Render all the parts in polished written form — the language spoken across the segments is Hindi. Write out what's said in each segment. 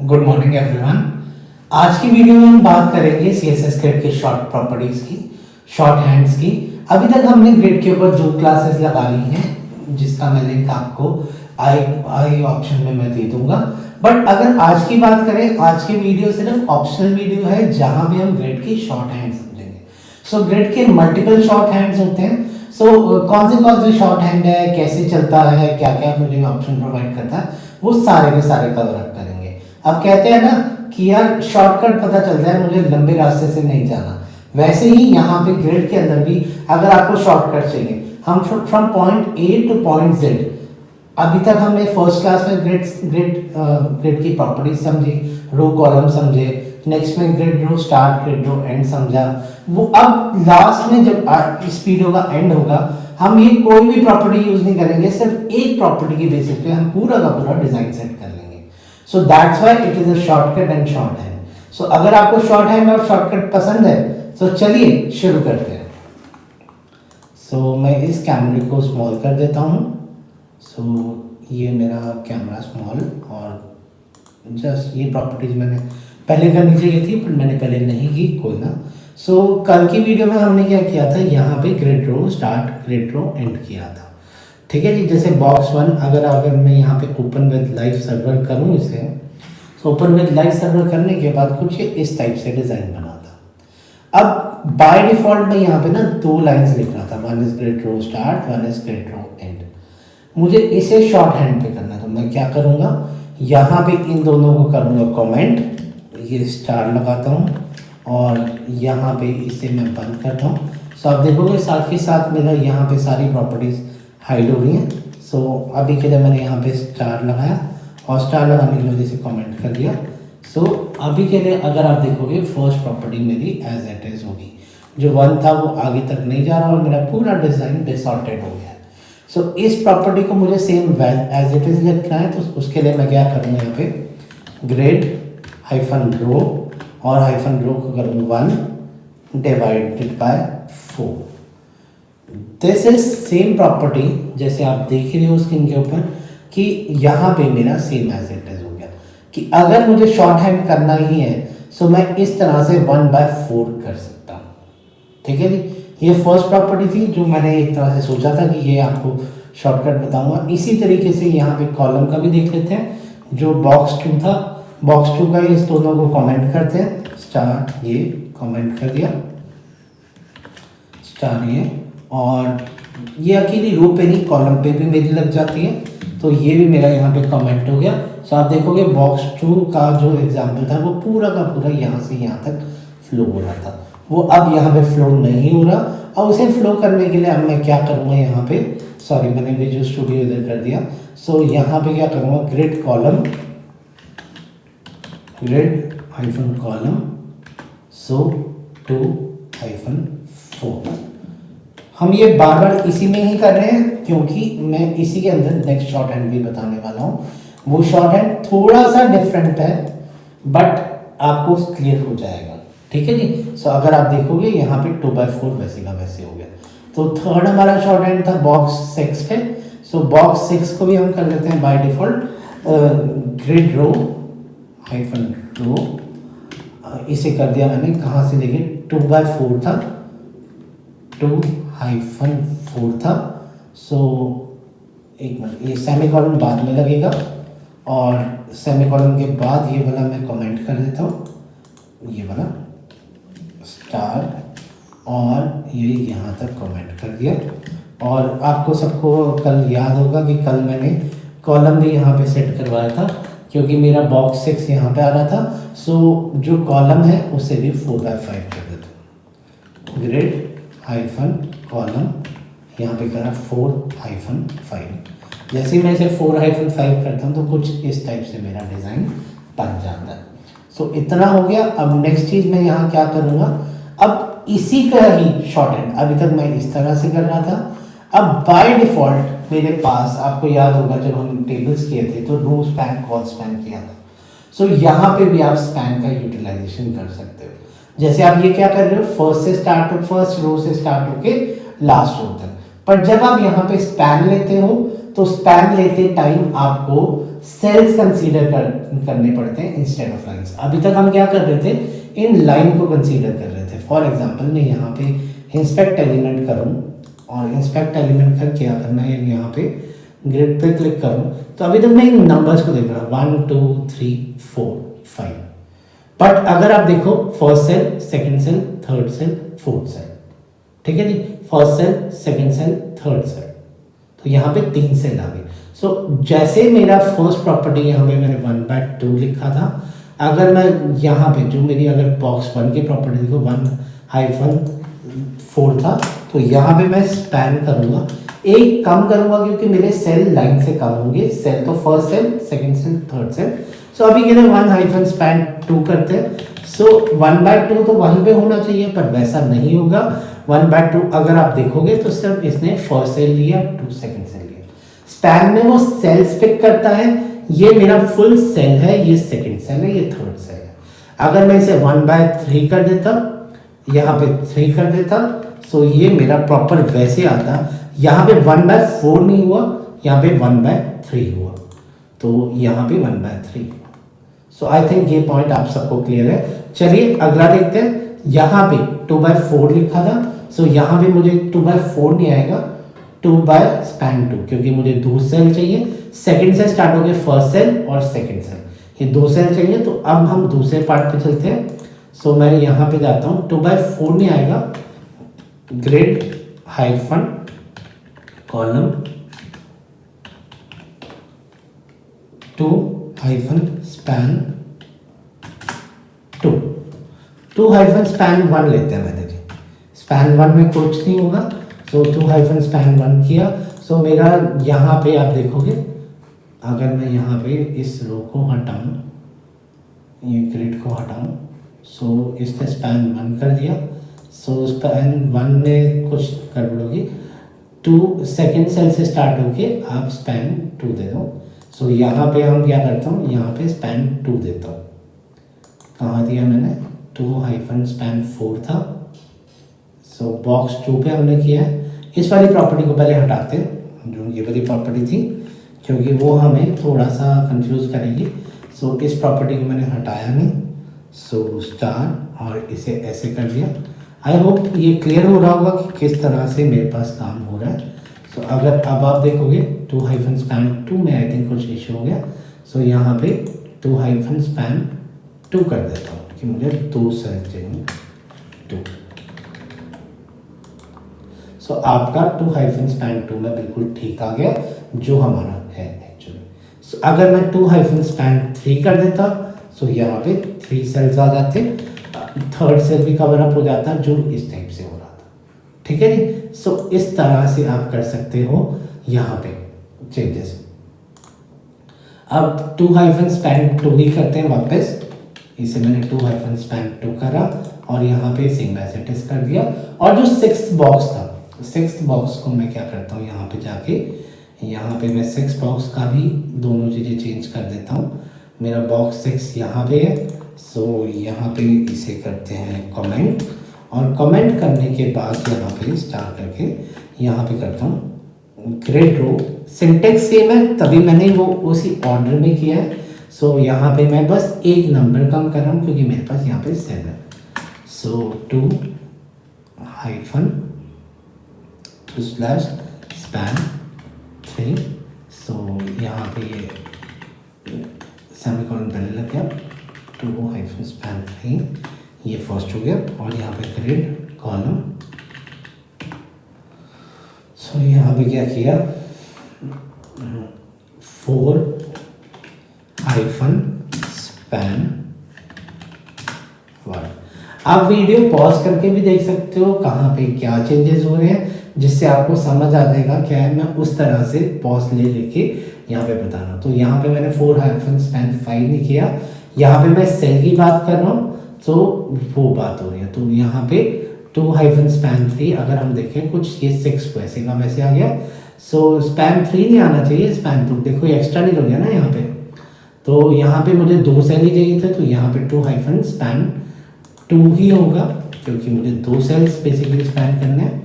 Good morning everyone. आज की वीडियो में हम बात करेंगे सीएसएस ग्रिड के शॉर्ट प्रॉपर्टीज की, शॉर्ट हैंड्स की। अभी तक हमने ग्रिड के ऊपर जो क्लासेस लगा ली हैं, जिसका मैं लिंक आपको आई ऑप्शन में मैं दे दूंगा। बट अगर आज की बात करें, आज की वीडियो सिर्फ ऑप्शनल वीडियो है जहां भी हम ग्रिड की शॉर्ट हैंड्स समझेंगे। सो ग्रिड के मल्टीपल शॉर्ट हैंड्स होते हैं। कौन से शॉर्ट हैंड है, कैसे चलता है, क्या क्या मुझे ऑप्शन प्रोवाइड करता है, वो सारे के सारे कवर अप करेंगे। अब कहते हैं ना कि यार शॉर्टकट पता चल जाए, मुझे लंबे रास्ते से नहीं जाना। वैसे ही यहाँ पे ग्रिड के अंदर भी अगर आपको शॉर्टकट चाहिए, हम from point A to point Z, अभी तक हमने फर्स्ट क्लास में ग्रिड की प्रॉपर्टीज समझी, रो कॉलम समझे, नेक्स्ट में grid row start, grid row end समझा। वो अब लास्ट में जब इस वीडियो का एंड होगा, हम ये कोई भी प्रॉपर्टी यूज नहीं करेंगे, सिर्फ एक प्रॉपर्टी की बेसिस पे हम पूरा का पूरा डिजाइन सेट कर लेंगे। So that's why it is a shortcut and short hand. So अगर आपको शॉर्ट हैंड और शॉर्टकट पसंद है तो चलिए शुरू करते हैं। सो मैं इस कैमरे को स्मॉल कर देता हूँ। ये मेरा कैमरा स्मॉल, और जस्ट ये प्रॉपर्टीज मैंने पहले करनी चाहिए थी, पर मैंने पहले नहीं की, कोई ना। कल की वीडियो में हमने क्या किया था, यहाँ पे grid row start, grid row end किया था। ठीक है जी। जैसे बॉक्स वन, अगर मैं यहाँ पे ओपन विद लाइव सर्वर करूँ इसे, ओपन विद लाइव सर्वर करने के बाद कुछ इस टाइप से डिज़ाइन बना था। अब बाय डिफॉल्ट में यहाँ पे ना दो लाइंस लिख रहा था, one is grid row start, one is grid row end. मुझे इसे शॉर्ट हैंड पे करना, तो मैं क्या करूँगा, यहाँ पे इन दोनों को करूँगा कमेंट, ये स्टार लगाता हूँ और यहाँ पे इसे मैं बंद करता हूँ। आप देखोगे साथ ही साथ मेरा यहाँ पे सारी प्रॉपर्टीज हाइड हो रही हैं। अभी के लिए मैंने यहाँ पे स्टार लगाया और स्टार लगाने की वजह से कमेंट कर दिया। अभी के लिए अगर आप देखोगे फर्स्ट प्रॉपर्टी मेरी एज इट इज होगी, जो वन था वो आगे तक नहीं जा रहा और मेरा पूरा डिज़ाइन डिसऑर्डेड हो गया। इस प्रॉपर्टी को मुझे सेम एज इट इज लिखना है, तो उसके लिए मैं क्या करूँगा, यहाँ पे ग्रिड हाइफन रो और हाइफन रो को करूँगा 1 divided by 4। This is same property जैसे आप देख रहे हो स्क्रीन के ऊपर, कि यहाँ पे मेरा सेम एज इट इज हो गया। कि अगर मुझे शॉर्ट हैंड करना ही है तो मैं इस तरह से 1/4 कर सकता हूँ। ठीक है जी। ये फर्स्ट प्रॉपर्टी थी जो मैंने एक तरह से सोचा था कि ये आपको शॉर्टकट बताऊंगा। इसी तरीके से यहाँ पे कॉलम का भी देख लेते हैं, जो बॉक्स 2 था, बॉक्स 2 का इस दोनों को कमेंट करते हैं। स्टार, ये कमेंट कर दिया, स्टार ये, और ये अकेली रो पे नहीं कॉलम पे भी मेरी लग जाती है, तो ये भी मेरा यहाँ पे कमेंट हो गया। आप देखोगे बॉक्स 2 का जो एग्जाम्पल था वो पूरा का पूरा यहाँ से यहाँ तक फ्लो हो रहा था, वो अब यहाँ पे फ्लो नहीं हो रहा। और उसे फ्लो करने के लिए अब मैं क्या करूँगा, यहाँ पे सॉरी मैंने विजुअल स्टूडियो इधर कर दिया। यहाँ पे क्या करूँगा, grid column, grid hyphen column 2-4। हम ये बार बार इसी में ही कर रहे हैं क्योंकि मैं इसी के अंदर नेक्स्ट शॉर्ट हैंड भी बताने वाला हूँ। वो शॉर्ट हैंड थोड़ा सा डिफरेंट है बट आपको क्लियर हो जाएगा। ठीक है जी। अगर आप देखोगे यहाँ पे 2/4 वैसे का वैसे हो गया। तो थर्ड हमारा शॉर्ट हैंड था बॉक्स 6 पे। बॉक्स 6 को भी हम कर लेते हैं by default grid row hyphen row, इसे कर दिया मैंने, कहाँ से लेके 2/4 था, 2-4 था। एक मिनट, ये सेमीकोलन बाद में लगेगा और सेमीकोलन के बाद ये वाला मैं कमेंट कर देता हूँ, ये वाला स्टार, और ये यहाँ तक कमेंट कर दिया। और आपको सबको कल याद होगा कि कल मैंने कॉलम भी यहाँ पे सेट करवाया था क्योंकि मेरा बॉक्स 6 यहाँ पे आ रहा था। जो कॉलम है उसे भी 4/5 कर देता हूँ। ग्रिड हाइफन कॉलम यहाँ पे करा 4-5। जैसे ही मैं इसे 4-5 करता हूँ तो कुछ इस टाइप से मेरा डिज़ाइन बन जाता है। इतना हो गया। अब नेक्स्ट चीज़ मैं यहाँ क्या करूँगा, अब इसी का ही शॉर्ट हैंड, अभी तक मैं इस तरह से कर रहा था। अब बाय डिफ़ॉल्ट मेरे पास, आपको याद होगा जब हम टेबल्स किए थे तो रो स्पैन, कॉल स्पैन किया था। यहाँ पे भी आप स्पैन का यूटिलाइजेशन कर सकते हो। जैसे आप ये क्या कर रहे हो, फर्स्ट रो से स्टार्ट होके लास्ट रो तक। पर जब आप यहाँ पे स्पैन लेते हो तो स्पैन लेते टाइम आपको सेल्स कंसीडर करने पड़ते हैं इंस्टेड ऑफ लाइंस। अभी तक हम क्या कर रहे थे, इन लाइन को कंसीडर कर रहे थे। फॉर एग्जांपल मैं यहाँ पे इंस्पेक्ट एलिमेंट करूँ और इंस्पेक्ट एलिमेंट कर क्या करना है, यहाँ पे ग्रिड पे क्लिक करूँ तो अभी तक मैं इन नंबर्स को देख रहा हूँ 1 2 3 4 5। बट अगर आप देखो first cell, second cell, third cell, fourth cell, ठीक है जी, first cell, second cell, third cell, तो यहाँ पे 3 सेल आ गए। सो जैसे मेरा फर्स्ट प्रॉपर्टी यहाँ पे मैंने 1/2 लिखा था, अगर मैं यहाँ पे जो मेरी अगर बॉक्स 1 की प्रॉपर्टी देखो 1-4 था, तो यहाँ पे मैं स्पैन करूँगा, एक कम करूँगा क्योंकि मेरे सेल लाइन से कम होंगे। सेल तो first cell, second cell, third cell. So अभी के लिए 1-2 करते हैं। सो 1/2 तो वहीं पे होना चाहिए, पर वैसा नहीं होगा। 1/2 अगर आप देखोगे तो सिर्फ इसने फर्स्ट सेल लिया, 2 सेकंड सेल लिया। स्पैन में वो सेल्स पिक करता है, ये मेरा फुल सेल है, ये सेकंड सेल है, ये थर्ड सेल है। अगर मैं इसे 1/3 कर देता, यहाँ पे 3 कर देता, सो ये मेरा प्रॉपर वैसे आता। यहाँ पे 1/4 नहीं हुआ, यहाँ पे 1/3 हुआ, तो यहाँ पे 1/3। सो आई थिंक ये पॉइंट आप सबको क्लियर है। चलिए अगला देखते हैं। यहाँ पे 2/4 लिखा था, सो यहाँ पे मुझे 2/4 नहीं आएगा, 2/2 क्योंकि मुझे 2 सेल चाहिए। सेकंड से स्टार्ट हो गए फर्स्ट सेल और सेकंड सेल, ये 2 सेल चाहिए। तो अब हम दूसरे पार्ट पे चलते हैं। सो मैं यहाँ पे जाता हूँ, 2/4 नहीं आएगा, grid hyphen column 2 hyphen span 2 hyphen span 1 लेते हैं। मैं देखिए स्पैन 1 में कुछ नहीं होगा, सो 2 हाइफन स्पैन 1 किया। सो मेरा यहाँ पे आप देखोगे, अगर मैं यहाँ पे इस रो को हटाऊँ, ये ग्रिड को हटाऊँ, सो इसने स्पैन 1 कर दिया। सो स्पैन 1 में कुछ गड़बड़ होगी, 2 सेकेंड सेल से स्टार्ट होके आप स्पैन 2 दे दो। सो यहाँ पे हम क्या करता हूँ, यहाँ पे स्पैन 2 देता हूँ। कहाँ दिया मैंने, 2 हाइफन स्पैन 4 था। सो बॉक्स 2 पे हमने किया है। इस वाली प्रॉपर्टी को पहले हटाते हैं, जो ये वाली प्रॉपर्टी थी, क्योंकि वो हमें थोड़ा सा कंफ्यूज करेगी। सो इस प्रॉपर्टी को मैंने हटाया नहीं, सो स्टार और इसे ऐसे कर दिया। आई होप ये क्लियर हो रहा होगा कि किस तरह से मेरे पास काम हो रहा है। सो अगर अब आप देखोगे 2 हाइफन स्पैन 2 में आई थिंक कुछ इशू हो गया। सो यहाँ पे 2 हाइफन स्पैन 2 कर देता हूँ कि मुझे 2 सेल चाहिए 2। सो आपका 2 हाइफन स्पैन 2 में बिल्कुल ठीक आ गया, जो हमारा है एक्चुअली। सो अगर मैं 2 हाइफन स्पैन 3 कर देता, सो यहाँ पे 3 सेल्स आ जाते, थर्ड सेल भी कवर अप हो जाता, जो इस टाइप से हो रहा था। ठीक है जी। सो इस तरह से आप कर सकते हो यहाँ पे चेंजेस। अब 2 हाइफन स्पैन 2 ही करते हैं वापस। इसे मैंने 2 हाइफन स्पैन 2 करा और यहाँ पे सेम एज इट इज कर दिया। और जो 6th बॉक्स था, 6th बॉक्स को मैं क्या करता हूँ, यहाँ पे जाके यहाँ पे मैं 6 बॉक्स का भी दोनों चीज़ें चेंज कर देता हूँ। मेरा बॉक्स 6 यहाँ पे है, सो यहाँ पे इसे करते हैं कमेंट, और कमेंट करने के बाद यहाँ पे स्टार करके यहाँ पे करता हूँ ग्रिड रो। सिंटेक्स सेम है, तभी मैंने वो उसी ऑर्डर में किया है। सो यहाँ पे मैं बस एक नंबर कम कर रहा हूँ क्योंकि मेरे पास यहाँ पे 7 है। सो 2 हाइफन स्लैश स्पैन 3। सो यहाँ पे ये सेमीकोलन पहले लग गया, 2 हाइफन स्पैन 3, ये फर्स्ट हो गया। और यहाँ पे ग्रिड कॉलम, सो यहाँ पे क्या किया, 4 हाइफन स्पैन 1। आप वीडियो पॉज करके भी देख सकते हो कहाँ पे क्या चेंजेस हो रहे हैं, जिससे आपको समझ आ जाएगा क्या है। मैं उस तरह से पॉज ले लेके यहाँ पे बताना। तो यहाँ पे मैंने 4 हाइफन स्पैन 5 नहीं किया, यहाँ पे मैं सेल की बात कर रहा हूँ, तो वो बात हो रही है। तो यहाँ पे 2 हाइफन स्पैन 3 अगर हम देखें, कुछ ये 6 वैसे का वैसे आ गया। सो स्पैन 3 नहीं आना चाहिए, स्पैन 2 देखो ये एक्स्ट्रा नहीं हो गया ना यहाँ पे। तो यहाँ पे मुझे 2 सेल ही चाहिए थे, तो यहाँ पे 2 हाइफन स्पैन 2 ही होगा क्योंकि मुझे 2 सेल्स बेसिकली स्पैन करना है।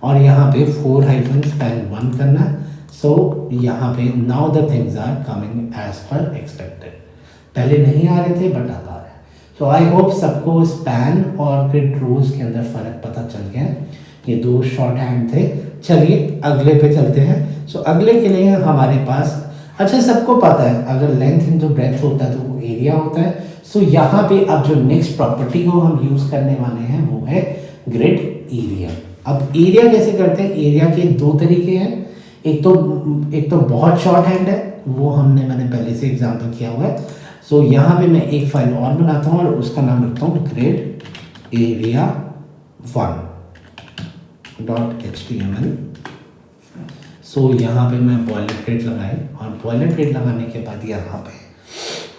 और यहाँ पे 4 हाइफन स्पैन 1 करना है। सो यहाँ पे now the things are coming as per expected. पहले नहीं आ रहे थे बट अब आ रहे हैं। सो आई होप सबको स्पैन और ग्रिड रोज के अंदर फ़र्क पता चल गया। ये दो शॉर्ट हैंड थे। चलिए अगले पे चलते हैं। सो अगले के लिए हमारे पास, अच्छा सबको पता है अगर लेंथ इंटू ब्रेथ होता है तो वो एरिया होता है। सो यहाँ पे अब जो नेक्स्ट प्रॉपर्टी को हम यूज़ करने वाले हैं वो है ग्रिड एरिया। अब एरिया कैसे करते हैं? एरिया के दो तरीके हैं। एक तो बहुत शॉर्ट हैंड है, वो मैंने पहले से एग्जांपल किया हुआ है। सो यहाँ पे मैं एक फाइल और बनाता हूँ और उसका नाम रखता हूँ ग्रिड एरिया 1.html। सो यहाँ पे मैं बॉयलरप्लेट लगाई और बॉयलरप्लेट लगाने के बाद यहाँ पे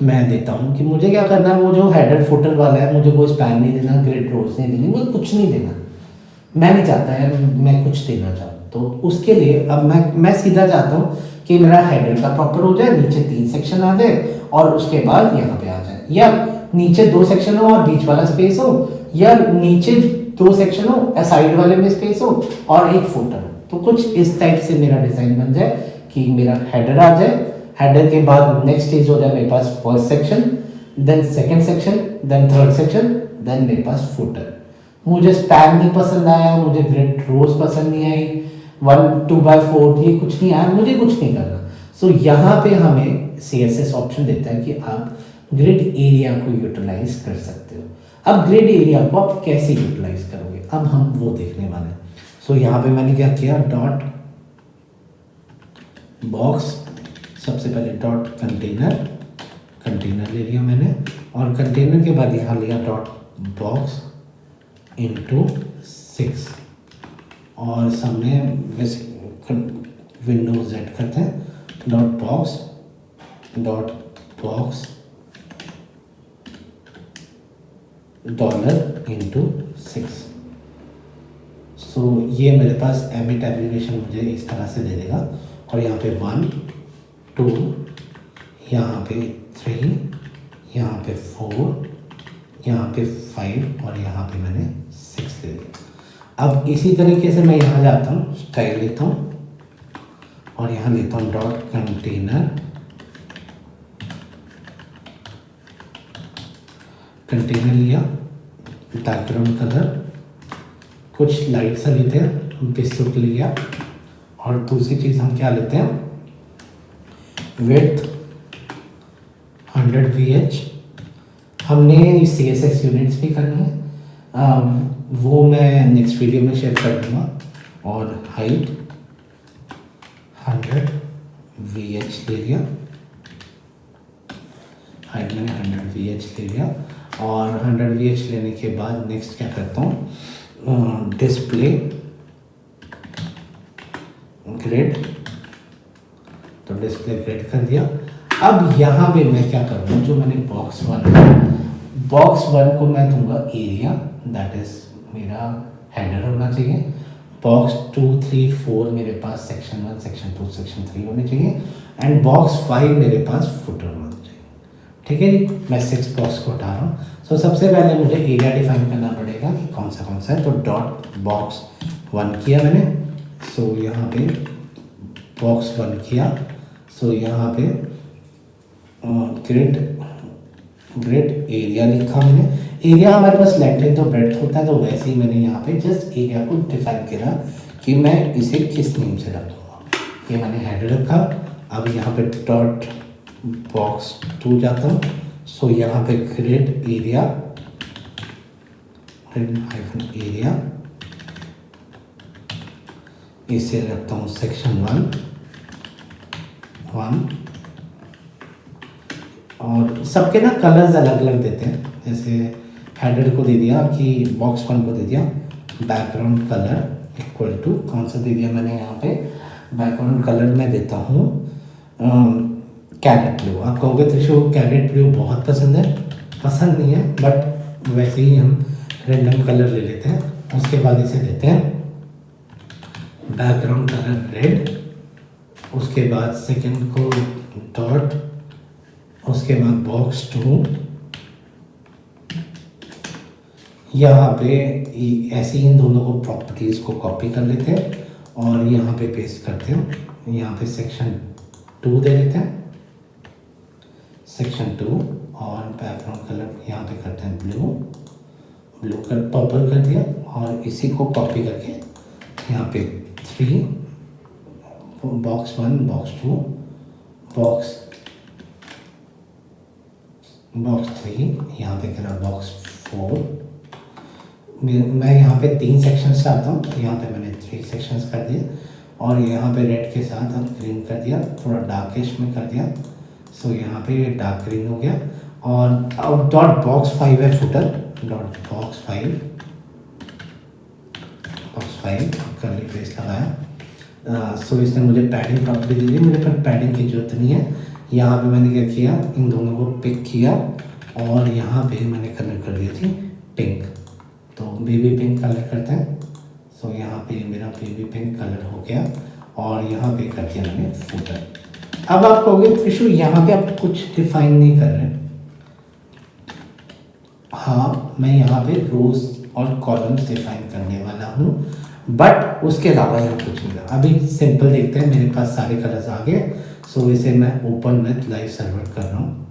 मैं देता हूँ कि मुझे क्या करना है। वो जो हेडर फुटर वाला है, मुझे कोई स्पैन नहीं देना, ग्रिड रोज नहीं देनी, मुझे कुछ नहीं देना। मैं नहीं चाहता यार मैं कुछ देना चाहूँ। तो उसके लिए अब मैं सीधा चाहता हूँ कि मेरा हेडर का प्रॉपर हो जाए, नीचे 3 सेक्शन आ जाए और उसके बाद यहाँ पे आ जाए, या नीचे 2 सेक्शन हो और बीच वाला स्पेस हो, या नीचे 2 सेक्शन हो साइड वाले में स्पेस हो और एक फुटर हो। तो कुछ इस टाइप से मेरा डिज़ाइन बन जाए कि मेरा हेडर आ जाए, हेडर के बाद नेक्स्ट स्टेज हो जाए मेरे पास first section, then second section, then third section, then मेरे पास फुटर। मुझे स्पैन नहीं पसंद आया, मुझे ग्रिड रोज पसंद नहीं आई, 1/2/4 ये कुछ नहीं आया, मुझे कुछ नहीं करना। सो यहाँ पे हमें CSS ऑप्शन देता है कि आप ग्रिड एरिया को यूटिलाइज कर सकते हो। अब ग्रिड एरिया को आप कैसे यूटिलाइज करोगे, अब हम वो देखने वाले हैं। सो यहाँ पे मैंने क्या किया, डॉट बॉक्स, सबसे पहले डॉट कंटेनर ले लिया मैंने, और कंटेनर के बाद यहाँ लिया डॉट बॉक्स इंटू 6 और सामने विंडो Z करते हैं, डॉट बॉक्स $6। सो ये मेरे पास एमिट एप्लीकेशन मुझे इस तरह से दे देगा, और यहाँ पे 1 2 यहाँ पे 3 यहाँ पे 4 यहाँ पे 5 और यहाँ पे मैंने 6 दे दिया। अब इसी तरीके से मैं यहाँ जाता हूँ, स्टाइल लेता हूँ और यहाँ लेता हूँ डॉट कंटेनर लिया, बैकग्राउंड कलर कुछ लाइट सा लेते हैं, बिस्कुट लिया, और दूसरी चीज़ हम क्या लेते हैं, विड्थ 100 VH। हमने CSS यूनिट्स भी करनी है, वो मैं नेक्स्ट वीडियो में शेयर कर दूँगा। और हाइट 100 VH ले लिया, हाइट मैंने 100 VH ले लिया, और 100 VH लेने के बाद नेक्स्ट क्या करता हूँ, डिस्प्ले ग्रिड, तो डिस्प्ले ग्रिड कर दिया। अब यहाँ पे मैं क्या करूँगा, जो मैंने बॉक्स 1 को मैं दूंगा एरिया, दैट इज मेरा हेडर होना चाहिए। बॉक्स 2 3 4 मेरे पास सेक्शन 1 सेक्शन 2 सेक्शन 3 होने चाहिए, एंड बॉक्स 5 मेरे पास फुटर होना चाहिए। ठीक है जी, मैं 6 बॉक्स को हटा रहा हूँ। सो सबसे पहले मुझे एरिया डिफाइन करना पड़ेगा कि कौन सा है, तो डॉट बॉक्स 1 किया मैंने। सो यहाँ पे बॉक्स 1 किया, सो यहाँ पे ग्रिड एरिया लिखा मैंने। एरिया हमारे पास लेंथ तो ब्रेड्थ होता है, तो वैसे ही मैंने यहाँ पे जस्ट एरिया को डिफाइन किया कि मैं इसे किस नेम से रखूँगा। ये मैंने हेडर रखा। अब यहाँ पे डॉट बॉक्स 2 जाता हूँ, सो यहाँ पे ग्रिड एरिया इसे रखता हूँ सेक्शन 1 और सबके ना कलर्स अलग अलग देते हैं। जैसे हेडर को दे दिया कि बॉक्स 1 को दे दिया बैकग्राउंड कलर इक्वल टू कौन सा दे दिया मैंने यहाँ पे, बैकग्राउंड कलर में देता हूँ कैरेट ब्लू। आप कहोगे त्रिशु कैरेट ब्लू बहुत पसंद है, पसंद नहीं है, बट वैसे ही हम रेंडम कलर ले लेते हैं। उसके बाद इसे देते हैं बैकग्राउंड कलर रेड, उसके बाद सेकंड को डॉट, उसके बाद बॉक्स 2, यहाँ पे ऐसे ही इन दोनों को प्रॉपर्टीज़ को कॉपी कर लेते हैं और यहाँ पे पेस्ट करते हैं यहाँ पे सेक्शन 2 दे देते हैं, सेक्शन 2, और बैकग्राउंड कलर यहाँ पे करते हैं ब्लू कलर, पर्पल कर दिया, और इसी को कॉपी करके यहाँ पे 3, बॉक्स 1, बॉक्स 2, बॉक्स 3, यहाँ पे करा बॉक्स 4। मैं यहाँ पे 3 सेक्शंस चाहता हूँ, यहाँ पे मैंने 3 सेक्शंस कर दिए, और यहाँ पे रेड के साथ अब ग्रीन कर दिया, थोड़ा डार्किश में कर दिया। सो यहाँ पे ये डार्क ग्रीन हो गया। और अब डॉट बॉक्स 5 है फुटर, डॉट बॉक्स 5 करली ब्रेस लगाया। सो इसने मुझे पैडिंग प्रॉपर्टी दे दी, मुझे पर पैडिंग की जरूरत नहीं है। यहाँ पे मैंने क्या किया, इन दोनों को पिक किया और यहाँ पे मैंने कलर कर दी थी पिंक, तो बेबी पिंक कलर करते हैं। सो यहाँ पे मेरा बेबी पिंक कलर हो गया, और यहाँ पे कर दिया मैंने फुटर। अब आप कहोगे त्रिशु यहाँ पे आप कुछ डिफाइन नहीं कर रहे। हाँ, मैं यहाँ पे रोज और कॉलम्स डिफाइन करने वाला हूँ, बट उसके अलावा यहाँ कुछ नहीं। अभी सिंपल देखते हैं, मेरे पास सारे कलर्स आ गए। सो इसे मैं ओपन विथ लाइव सर्वर कर रहा हूँ।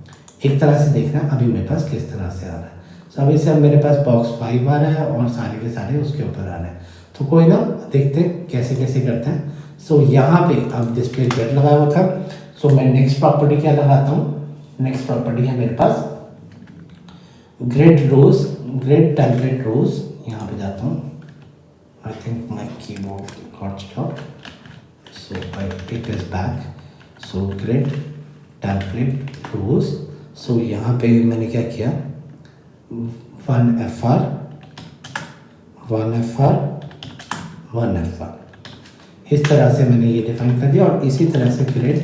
एक तरह से देखना अभी मेरे पास किस तरह से आ रहा है। सो अभी से अब मेरे पास बॉक्स 5 आ रहा है और सारे के सारे उसके ऊपर आ रहे हैं। तो कोई ना, देखते हैं कैसे कैसे करते हैं। सो यहाँ पे अब डिस्प्ले ग्रिड लगाया हुआ था। सो मैं नेक्स्ट प्रॉपर्टी क्या लगाता हूँ, नेक्स्ट प्रॉपर्टी है मेरे पास grid rows, grid template rows. यहाँ पे जाता हूँ, I think my keyboard got stop, so it is back. So grid template rows. So यहाँ पे मैंने क्या किया, 1 FR 1 FR इस तरह से मैंने ये डिफाइन कर दिया। और इसी तरह से ग्रिड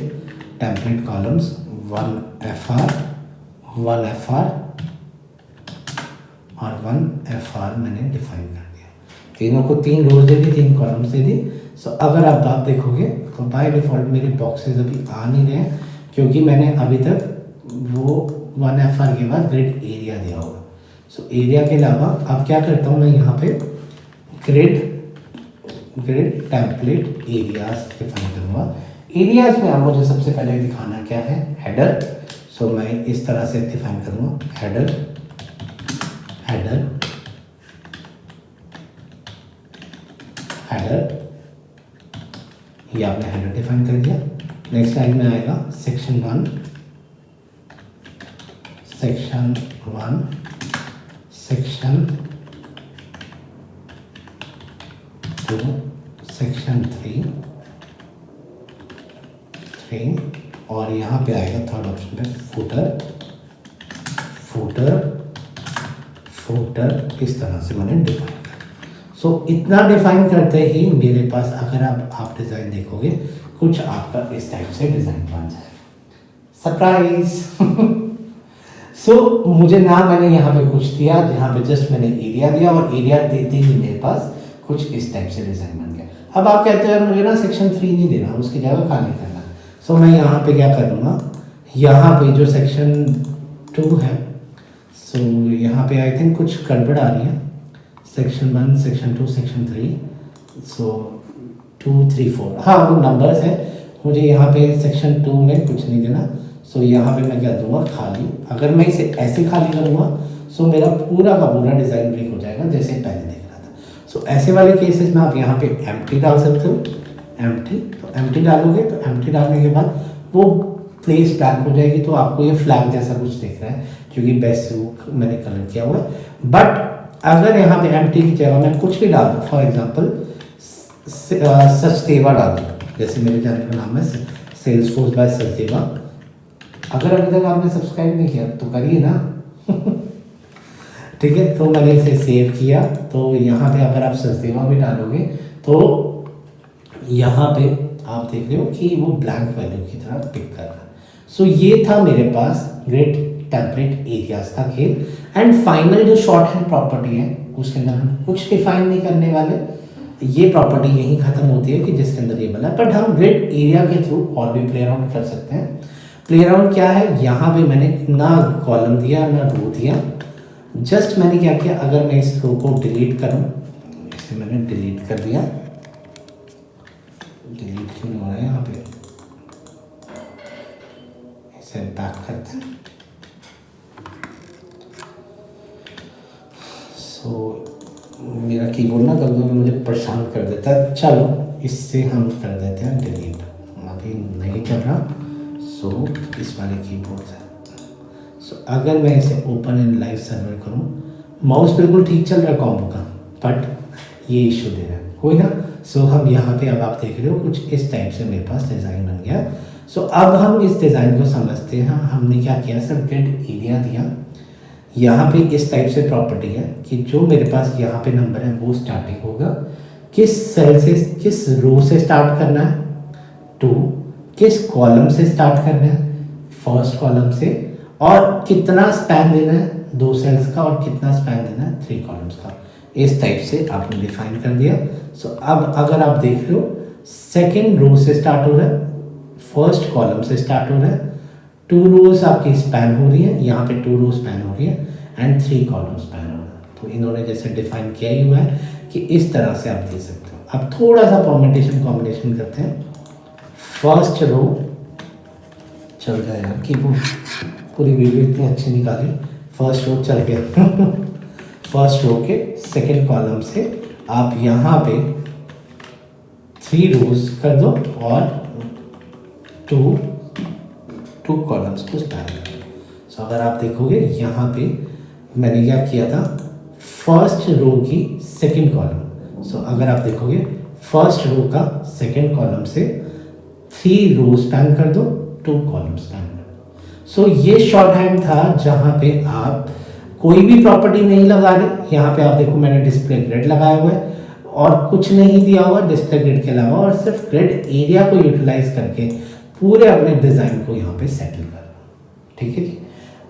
टेम्पलेट कॉलम्स 1 FR और 1 FR मैंने डिफाइन कर दिया। तीनों को 3 रोज दे दी, 3 कॉलम्स दे दी। सो अगर आप देखोगे तो बाय डिफ़ॉल्ट मेरे बॉक्सेस अभी आ नहीं रहे, क्योंकि मैंने अभी तक वो 1 FR के बाद ग्रिड एरिया दिया होगा। सो एरिया के अलावा अब क्या करता हूँ, मैं यहाँ पे ग्रिड टेम्पलेट एरियाज डिफाइन करूँगा। एरियाज में अब मुझे सबसे पहले दिखाना क्या है, हेडर। सो मैं इस तरह से डिफाइन करूँगा, हेडर ये आपने हेडर डिफाइन कर दिया। नेक्स्ट लाइन में आएगा सेक्शन 1, सेक्शन 2, सेक्शन 3, और यहाँ पे आएगा थर्ड ऑप्शन पे फुटर। इस तरह से मैंने डिफाइन कर। सो इतना डिफाइन करते ही मेरे पास, अगर आप डिज़ाइन देखोगे, कुछ आपका इस टाइप से डिज़ाइन बन जाएगा। सरप्राइज। सो मुझे ना मैंने यहाँ पे कुछ दिया, यहाँ पे जस्ट मैंने एरिया दिया, और एरिया देते ही मेरे पास कुछ इस टाइप से डिज़ाइन बन गया। अब आप कहते हैं मुझे ना सेक्शन 3 नहीं देना, उसकी जगह खाली करना। सो मैं यहाँ पे क्या करूँगा, यहाँ पे जो सेक्शन 2 है, सो यहाँ पे आई थिंक कुछ गड़बड़ आ रही है। सेक्शन 1, सेक्शन 2, सेक्शन 3, सो 2, 3, 4, हाँ वो नंबर्स है। मुझे यहाँ पे सेक्शन 2 में कुछ नहीं देना। सो यहाँ पे मैं क्या दूंगा, खाली। अगर मैं इसे ऐसे खाली करूँगा, सो मेरा पूरा का पूरा डिज़ाइन ब्रेक हो जाएगा, जैसे पहले देख रहा था। सो ऐसे वाले केसेस में आप यहाँ पे एम्प्टी डाल सकते हो, एम्प्टी डालोगे तो एम्प्टी डालने के बाद वो प्लेस ब्लैंक हो जाएगी, तो आपको ये फ्लैग जैसा कुछ दिख रहा है, क्योंकि बेस मैंने कलर किया हुआ है। बट अगर यहाँ पे एम्प्टी की जगह मैं कुछ भी डाल दूँ, फॉर एग्जांपल सचदेवा डाल दूँ, जैसे मेरे चैनल का नाम है सेल्सफोर्स बाय सचदेवा। अगर अभी तक आपने सब्सक्राइब नहीं किया तो करिए ना। ठीक है, तो मैंने इसे सेव किया। तो यहाँ पे अगर आप सचदेवा भी डालोगे तो यहाँ पे आप देख रहे हो कि वो ब्लैंक वैल्यू की तरह पिक कर रहा है। सो ये था मेरे पास ग्रिड टेम्पलेट एरियाज का खेल। एंड फाइनल जो शॉर्ट हैंड प्रॉपर्टी है, उसके अंदर हम कुछ डिफाइन नहीं करने वाले। ये प्रॉपर्टी यहीं खत्म होती है कि जिसके अंदर ये बना, बट हम ग्रिड एरिया के थ्रू और भी प्ले अराउंड कर सकते हैं। प्ले अराउंड क्या है, यहाँ पे मैंने ना कॉलम दिया ना रो दिया, जस्ट मैंने क्या किया, अगर मैं इस रो को डिलीट करूँ, इसे मैंने डिलीट कर दिया। डिलीट क्यों हो रहा है यहाँ पे, इसे बैक करते हैं। मेरा कीबोर्ड ना कभी कभी मुझे परेशान कर देता है। चलो इससे हम कर देते हैं डिलीट, अभी नहीं कर रहा। इस वाले कीबोर्ड से अगर मैं इसे ओपन इन लाइव सर्वर करूँ, माउस बिल्कुल ठीक चल रहा है कॉम्बो का, बट ये इशू दे रहा है, कोई ना। हम यहाँ पे अब आप देख रहे हो कुछ इस टाइप से मेरे पास डिज़ाइन बन गया। अब हम इस डिज़ाइन को समझते हैं। हमने क्या किया सर, ग्रिड एरिया दिया। यहाँ पे इस टाइप से प्रॉपर्टी है कि जो मेरे पास यहाँ पे नंबर है वो स्टार्टिंग होगा, किस सेल से, किस रो से स्टार्ट करना है 2, किस कॉलम से स्टार्ट करना है फर्स्ट कॉलम से, और कितना स्पैन देना है 2 सेल्स का, और कितना स्पैन देना है 3 कॉलम्स का। इस टाइप से आपने डिफाइन कर दिया। अब अगर आप देख रहे हो सेकेंड रो से स्टार्ट हो रहा है, फर्स्ट कॉलम से स्टार्ट हो रहा है, 2 रोज आपकी स्पैन हो रही है, यहाँ पे 2 रो स्पैन हो रही है, एंड 3 कॉलम स्पैन हो रहा है। तो इन्होंने जैसे डिफाइन किया ही हुआ है कि इस तरह से आप दे सकते हो। अब थोड़ा सा परम्यूटेशन कॉम्बिनेशन करते हैं। फर्स्ट रो चल गया यार, कीबोर्ड पूरी वीडियो इतनी अच्छी निकाली, फर्स्ट रो चल गया। फर्स्ट रो के सेकेंड कॉलम से आप यहाँ पे 3 रोज कर दो और 2 कॉलम्स को स्पैन कर दो। अगर आप देखोगे यहाँ पे मैंने क्या किया था, फर्स्ट रो की सेकेंड कॉलम। अगर आप देखोगे फर्स्ट रो का सेकेंड कॉलम से 3 रो स्पैन कर दो, 2 कॉलम स्पैन कर दो। ये शॉर्ट हैंड था जहाँ पे आप कोई भी प्रॉपर्टी नहीं लगा रहे। यहाँ पे आप देखो मैंने डिस्प्ले ग्रिड लगाया हुआ है और कुछ नहीं दिया हुआ डिस्प्ले ग्रिड के अलावा, और सिर्फ ग्रिड एरिया को यूटिलाइज करके पूरे अपने डिज़ाइन को यहाँ पे सेटल कर। ठीक है जी।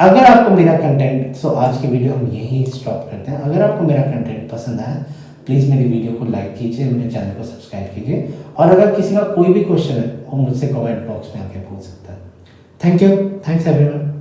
अगर आपको मेरा कंटेंट, आज की वीडियो हम यहीं स्टॉप करते हैं। अगर आपको मेरा कंटेंट पसंद आया प्लीज़ मेरी वीडियो को लाइक कीजिए, मेरे चैनल को सब्सक्राइब कीजिए, और अगर किसी का कोई भी क्वेश्चन है वो मुझसे कमेंट बॉक्स में आके पूछ सकता है। Thank you, thanks everyone.